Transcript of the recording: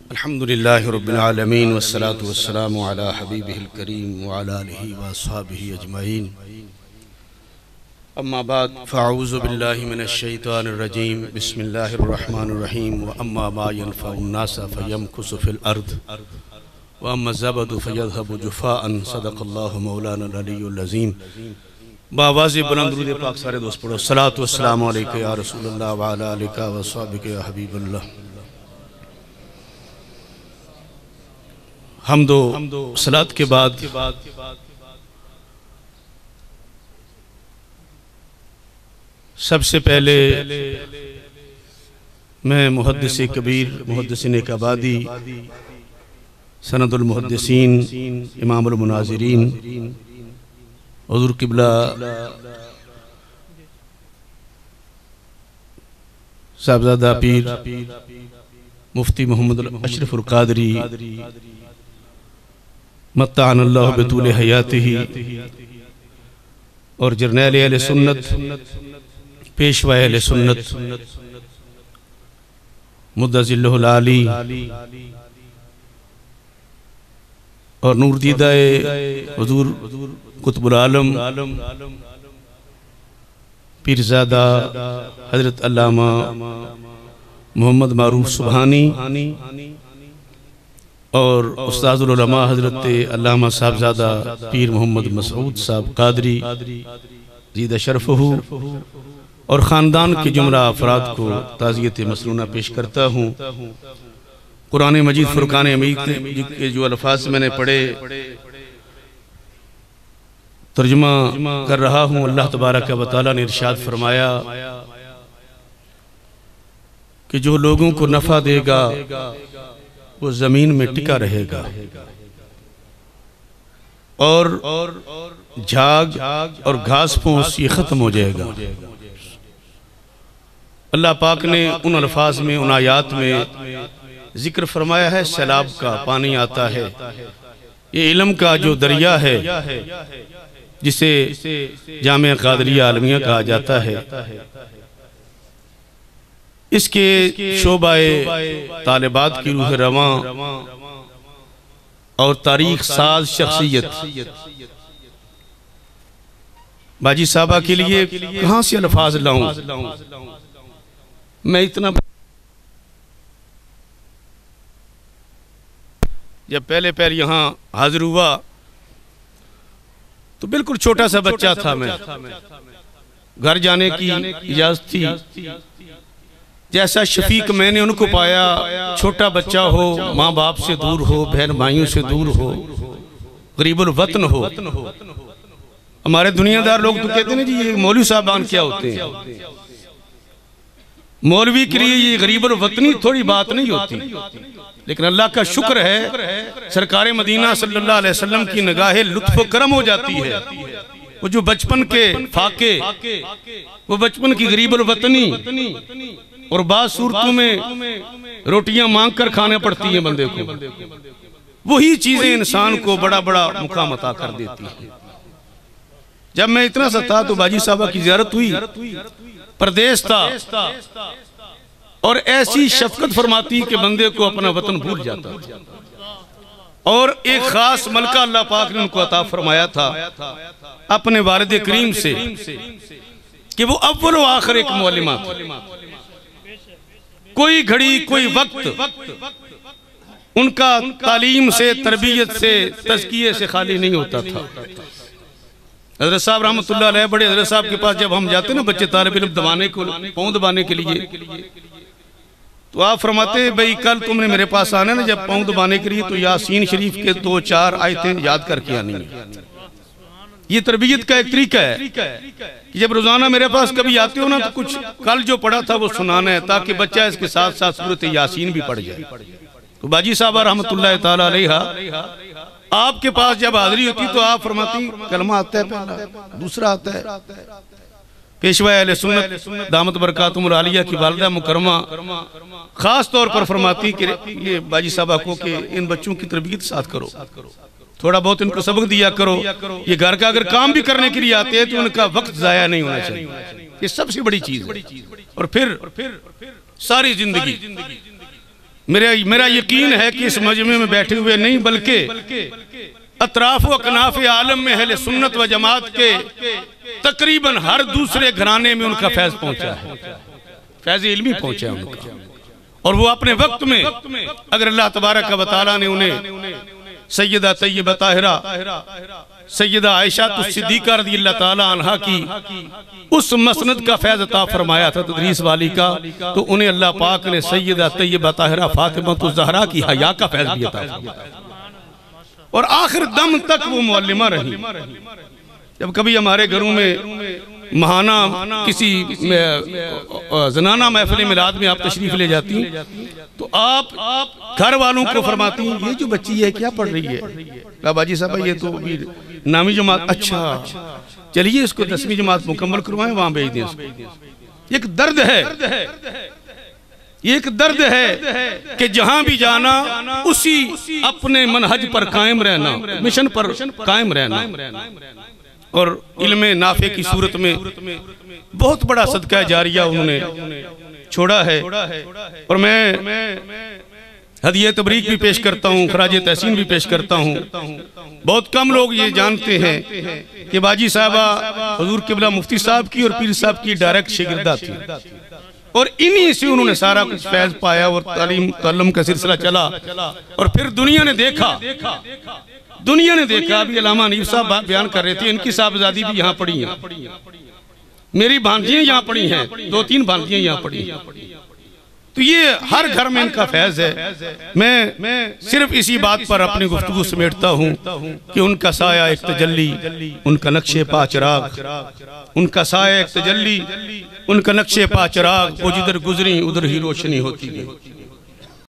अल्हम्दुलिल्लाहि रब्बिल आलमीन वस्सलातु वस्सलामु अला हबीबिहिल करीम व अला आलिहि व अस्हाबिहि अजमईन। अम्मा बाद फ़अऊज़ु बिल्लाहि मिनश शैतानिर रजीम। बिस्मिल्लाहिर रहमानिर रहीम। व अम्मा मा यनफ़उन नास फ़यमकुसु फ़िल अर्द व अम्मा ज़बदु फ़यज़हबु जुफ़ाअन। सदक़ल्लाहु मौलाना अलियुल अज़ीम। बावाज़े बुलंद दुरूद पाक सारे दोस्त पढ़ो। सलातु वस्सलामु अलैका या रसूलल्लाह व अला आलिका व अस्हाबिका या हबीबल्लाह। हम्दो सलात के बाद सबसे पहले मैं मुहद्दिस कबीर मुहद्दिसिन कबादी सनदुल मुहद्दिसीन इमामुल मुनाज़िरीन हुज़ूर क़िबला साहबज़ादा पीर मुफ्ती मोहम्मद अशरफुल क़ादरी मत्ताअनल्लाहु बितूल हयातिही और जर्नैल अहले सुन्नत पेशवा अहले सुन्नत मुद्दज़िल्लुहुल आली और नूर दीदाए हुज़ूर कुतुबुल आलम पीरज़ादा हज़रत अल्लामा मोहम्मद मारूफ सुबहानी और उस्ताज़ुल उलमा हज़रत अल्लामा साहबज़ादा पीर मोहम्मद मसऊद साहब कादरी ज़ीदा शरफ़हू और ख़ानदान के जुमला अफराद को ताज़ियत मसनूना पेश करता हूँ। कुरान मजीद फ़ुरक़ान हमीद के जो अल्फाज मैंने पढ़े तर्जुमा कर रहा हूँ। अल्लाह तबारक व तआला ने इरशाद फरमाया कि जो लोगों को नफ़ा देगा वो ज़मीन में टिका रहेगा और झाग और घास फूस ये ख़त्म हो जाएगा। अल्लाह पाक ने उन अल्फाज में उन आयात में जिक्र फरमाया है सैलाब का पानी आता है, ये इल्म का जो दरिया है जिसे जामिया क़ादरिया आलमिया कहा जाता है, इसके शोबाए तालिबात की रूह रवां और तारीख साज शख्सियत बाजी साहबा के लिए कहाँ से अल्फाज लाऊं। मैं इतना जब पहले पैर यहाँ हाजिर हुआ तो बिल्कुल छोटा सा बच्चा था। मैं घर जाने की इजाजत थी। जैसा शफीक मैंने उनको पाया, छोटा बच्चा हो, माँ बाप से दूर हो, बहन भाइयों से दूर हो, गरीबुल वतन हो। हमारे दुनियादार लोग तो कहते हैं जी ये मौलवी साहबान क्या होते हैं। मौलवी के लिए ये गरीबुल वतनी थोड़ी बात नहीं होती, लेकिन अल्लाह का शुक्र है सरकार मदीना सल्लल्लाहु अलैहि वसल्लम की निगाहे लुत्फ करम हो जाती है। वो जो बचपन के फाके, वो बचपन की गरीबुल वतनी और बाद सूरतों में रोटियां मांग कर खाने पड़ती हैं बंदे को, वही चीजें इंसान को बड़ा बड़ा मुकाम अता कर देती है। जब मैं इतना सा था तो बाजी साहबा की ज़ियारत हुई, प्रदेश था और ऐसी शफकत फरमाती कि बंदे को अपना वतन भूल जाता। और एक खास मलका अल्लाह पाक ने उनको अता फरमाया था अपने वालिद करीम से कि वो अव्वल व आखिर एक मुअल्लिमा थी। कोई घड़ी कोई वक्त उनका तालीम से, तरबियत से, तज़किये से खाली नहीं होता था। हज़रत साहब रहमतुल्लाह अलैह बड़े हज़रत साहब के पास जब हम जाते ना बच्चे तालिब इल्म दबाने को, पाँव दबाने के लिए, तो आप फरमाते भाई कल तुमने मेरे पास आना ना जब पाँव दबाने के लिए तो यासीन शरीफ के 2-4 आयतें याद करके आनी है। ये तरबियत का एक तरीका है कि जब रोजाना मेरे पास कभी आते हो ना तो कुछ कल जो पढ़ा था वो सुनाना है ताकि बच्चा इसके साथ साथ सूरत यासीन भी पढ़ जाए। तो बाजी साहब रहमतुल्लाह ताला अलैहा आपके पास जब हाजिरी होती तो आप फरमाती कलमा आता है पहला, दूसरा आता है। पेशवा अहले सुन्नत दामत बरकातुहुल आलिया की वालिदा मुकरमा खास तौर पर फरमाती कि ये बाजी साहबा को कि इन बच्चों की तरबियत साथ करो, थोड़ा बहुत इनको सबक दिया करो। ये घर का अगर काम भी करने के लिए आते हैं तो उनका वक्त जाया नहीं होना चाहिए, ये सबसे बड़ी चीज है। और फिर सारी जिंदगी मेरा यकीन है कि इस मजमे में बैठे हुए नहीं बल्कि अतराफ व कनाफ आलम में अहले सुन्नत व जमात के तकरीबन हर दूसरे घराने में उनका फैज पहुंचा है, फैज इल्मी पहुंचा है उनका। और वो अपने वक्त में अगर अल्लाह तबारक व तआला ने उन्हें सैयदा तय्यबा ताहिरा सैयदा आयशा सिद्दीका रज़ियल्लाहु ताला अन्हा की उस मसनद का फैज अता फरमाया था तदरीस वाली का, तो उन्हें अल्लाह पाक ने सैयदा तय्यबा ताहिरा फातिमा ज़हरा की हया का फैज भी अता फरमाया और आखिर दम तक वो मुअल्लिमा रही। जब कभी हमारे घरों में महाना किसी जनाना महफिल मिलाद में आप तशरीफ ले जाती हैं तो आप घर वालों को फरमाती हैं ये जो बच्ची है क्या पढ़ रही है? बाजी साहब ये तो नामी जमात, अच्छा चलिए इसको 10वीं जमात मुकम्मल करवाएं, वहां भेज दें। एक दर्द है, एक दर्द है कि जहां भी जाना उसी अपने मनहज पर कायम रहना, मिशन पर कायम रहना और इल्मे नाफे की सूरत में बहुत बड़ा सदका जारिया उन्होंने छोड़ा है। और मैं हदिया तबरीक भी पेश करता हूँ, खराज तहसीन भी पेश करता हूँ। बहुत कम लोग ये जानते हैं कि बाजी साहबा हुजूर किबला मुफ्ती साहब की और पीर साहब की डायरेक्ट शिगिर्दा थी और इन्हीं से उन्होंने सारा कुछ फैज पाया और तालीम तअल्लुम का सिलसिला चला। और फिर दुनिया ने देखा अभी अल्लामा हनीफ साहब बयान कर रहे थे, इनकी साहबजादी भी यहाँ पढ़ी हैं, मेरी भांजियां यहाँ पढ़ी हैं, 2-3 भांजियां यहाँ पढ़ी हैं। तो ये हर घर में इनका फैज है। मैं सिर्फ इसी बात पर अपनी गुफ्तगू समेटता हूँ कि उनका साया एक तजल्ली, उनका नक्शे पा चिराग, उनका साया एक तजल्ली, उनका नक्शे पा चिराग, वो जिधर गुजरी उधर ही रोशनी होती है।